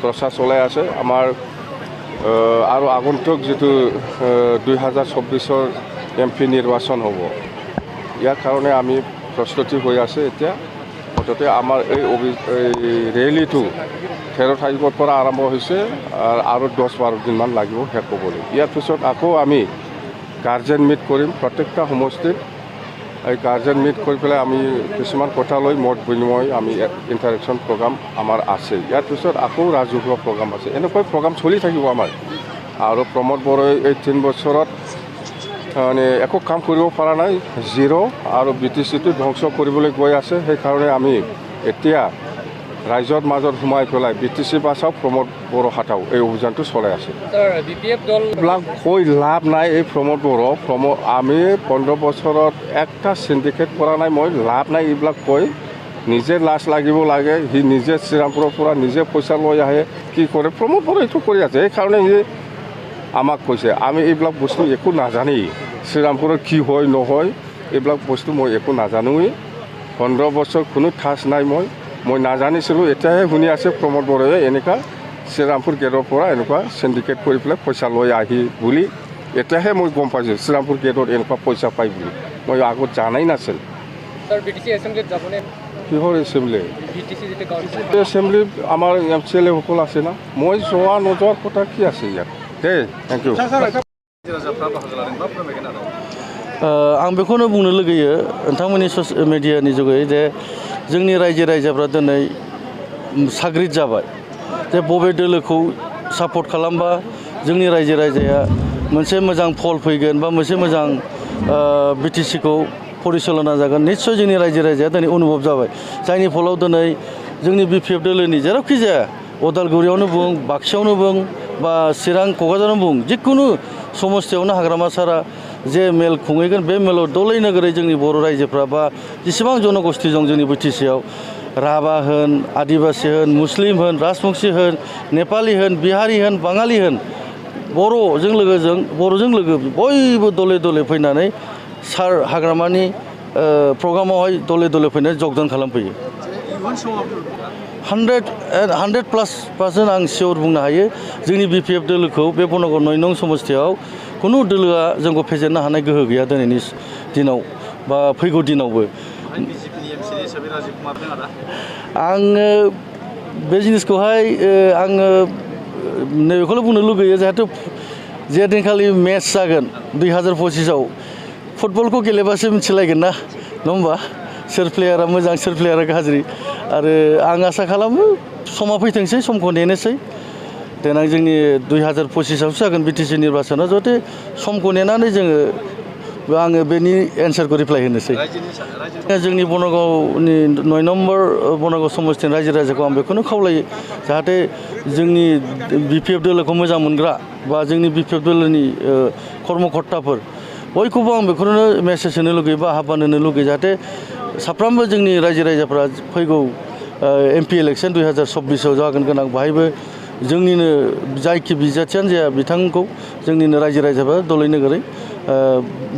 প্ৰচাৰ চলাই আছে আমাৰ আৰু আগন্তুক যিটো 2024 MP নিৰ্বাচন হ'ব ইয়াৰ কাৰণে আমি প্ৰস্তুতি হৈ আছে এতিয়া মুঠতে আমাৰ এই ৰেলীটো 13 তাৰিখৰ পৰা আৰম্ভ হৈছে আৰু 10-12 দিনমান লাগিব শেষ হ'বলৈ ইয়াৰ পিছত আকৌ আমি গাৰ্জেন মিট কৰিম প্ৰত্যেকটা সমষ্টিত এই গাৰ্জেন মিট কৰি পেলাই আমি কিছুমান কথা লৈ মত বিনিময় আমি ইণ্টাৰেকশ্যন প্ৰগ্ৰাম আমাৰ আছে ইয়াৰ পিছত আকৌ ৰাজহুৱা প্ৰগ্ৰাম আছে এনেকৈ প্ৰগ্ৰাম চলি থাকিব আমাৰ আৰু প্ৰমোদ বড়োই এই 3 বছৰত মানে একো কাম কৰিব পৰা নাই জিৰ' আৰু BTCটো ধ্বংস কৰিবলৈ গৈ আছে সেইকাৰণে আমি এতিয়া ৰাইজৰ মাজত সোমাই পেলাই BTC বাচাও প্ৰমোদ বড়ো হাটাও এই অভিযানটো চলাই আছে BPF দলবিলাক কৈ লাভ নাই এই প্ৰমোদ বড়ো আমি 15 বছৰত একটা সিন্ডিকেট কৰা নাই মই লাভ নাই এইবিলাক কৈ নিজে লাজ লাগিব লাগে সি নিজে শ্ৰীৰামপুৰৰ পৰা নিজে পইচা লৈ আহে কি কৰে প্ৰমোদ বড়ো এইটো কৰি আছে সেইকাৰণে সি আমাক কৈছে আমি এইবিলাক বস্তু একো নাজানেই শ্ৰীৰামপুৰত কি হয় নহয় এইবিলাক বস্তু মই একো নাজানোৱেই 15 বছৰ কোনো ঠাচ নাই মই নাজানিছিলোঁ এতিয়াহে শুনি আছে প্ৰমোদ বড়োৱে এনেকুৱা শ্ৰীৰামপুৰ গেটৰ পৰা এনেকুৱা সিন্ডিকেট কৰি পেলাই পইচা লৈ আহি বুলি এতিয়াহে মই গম পাইছোঁ শ্ৰীৰামপুৰ গেটত এনেকুৱা পইচা পাই বুলি মই আগত জানাই নাছিল BTC এছেম্বলিত যাবনে কিহৰ এছেম্বলি BTC যেটা কাউন্সিল এছেম্বলি আমাৰ MCLA সকল আছে না মই যোৱা নোযোৱাৰ কথা কি আছে ইয়াত দেই থেংক ইউ आं बेखौनो बुंनो लुगैयो नोंथांमोननि ससियेल मिडियानि जुगै जे जोंनि रायजो राजाफ्रा दिनै साग्रिद जाबाय जे बबे दोलोखौ सापर्ट खालामबा जोंनि रायजो राजाया मोनसे मोजां फल फैगोन बा मोनसे मोजां BTCखौ परिचालना जागोन निश्चय जोंनि रायजो राजाया दिनै अनुभब जाबाय जायनि फलाव दिनै जोंनि BPF दोलोनि जेरावखि जाया उदालगुरियावनो बुं बाक्सायावनो बुं बा चिरां क'क्राझारावनो बुं जिखुनु समस्थियावनो हाग्रामा सारा जे मेल खुंहैगोन बे मेलाव दलै नोगोरै जोंनि बर' रायजोफ्रा बा जेसेबां जनगोष्ठी दं जोंनि BTCआव राभा होन आदिबासि होन मुस्लिम होन राजबंशी होन नेपाली होन बिहारी होन बाङालि होन बर'जों लोगो बयबो दले दले फैनानै सार हाग्रामानि प्रग्रामावहाय दले दले फैनानै जगदान खालामफैयो 100% आं सियर बुंनो हायो जोंनि BPF दोलोखौ बे बनगर 9 नं समस्थियाव खुनु दोलोआ जोंखौ फेजेननो हानाय गोहो गैया दिनैनि दिनाव बा फैगौ दिनावबो आङो बे जिनिसखौहाय आङो नैबेखौल' बुंनो लुगैयो जाहाथे जे दिनखालि मेच जागोन 2025आव फुटबलखौ गेलेबासो मिथिलायगोन ना नङा होमबा सोर प्लेयारा मोजां सोर प्लेयारा गाज्रि आरो आं आसा खालामो समा फैथोंसै समखौ नेनोसै देनां जोंनि 2025आवसो जागोन BTC निर्बाचना जाहाथे समखौ नेनानै आङो बेनि एन्सारखौ रिप्लाइ होनोसै जोंनि बनगावनि 9 नम्बर बनगाव समस्थिनि रायजो राजाखौ आं बेखौनो खावलायो जाहाथे जोंनि BPF दोलोखौ मोजां मोनग्रा बा जोंनि BPF दोलोनि कर्मकर्ताफोर बयखौबो आं बेखौनो मेसेज होनो लुगैयो बा आह्वान होनो लुगैयो जाहाथे साफ्रोमबो जोंनि रायजो राजाफ्रा फैगौ MP इलेक्सन 2024आव जागोन गोनां बाहायबो जोंनिनो जायखि बिजाथियानो जाया बिथांखौ जोंनिनो रायजो राजाफ्रा दलै नोगोरै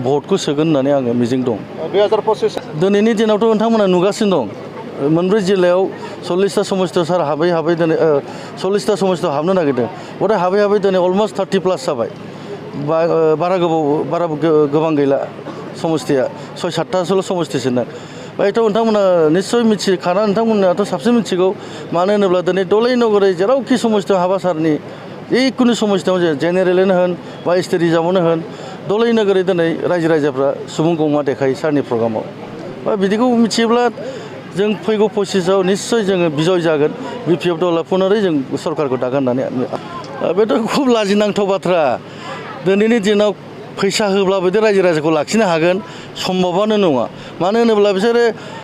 भटखौ सोगोन होननानै आङो मिजिं दं 2025 दिनैनि दिनावथ' नोंथांमोना नुगासिनो दं मोनब्रै जिल्लायाव 40टा समस्थियाव सार हाबै दिनै 40टा समस्थियाव हाबनो नागिरदों गथाय हाबै दिनै अलमस्ट 30+ जाबाय बारा गोबां गैला समस्थिया 6-7टासोल' समस्थिसोना बायथ' नोंथांमोना निस्सय मिथिखाना नोंथांमोनाथ' साबसिन मिथिगौ मानो होनोब्ला दिनै दलै नगरै जेरावखि समस्थियाव हाबा सारनि जिखुनु समस्थियाव जेनेरेलैनो होन बा ST रिजार्भआवनो होन दलै नोगोरै दिनै रायजो राजाफ्रा सुबुं गौमा देखायो सारनि प्रग्रामाव बा बिदिखौ मिथियोब्ला जों फैगौ 25आव निस्सय जोङो बिजय जागोन BPF दला पुनरै जों सरकारखौ दागोन होननानै बेथ' खुब लाजिनांथाव बाथ्रा दिनैनि दिनाव फैसा होब्लाबो रायजो राजाखौ लाखिनो हागोन सम्भबानो नङा मानो होनोब्ला बिसोरो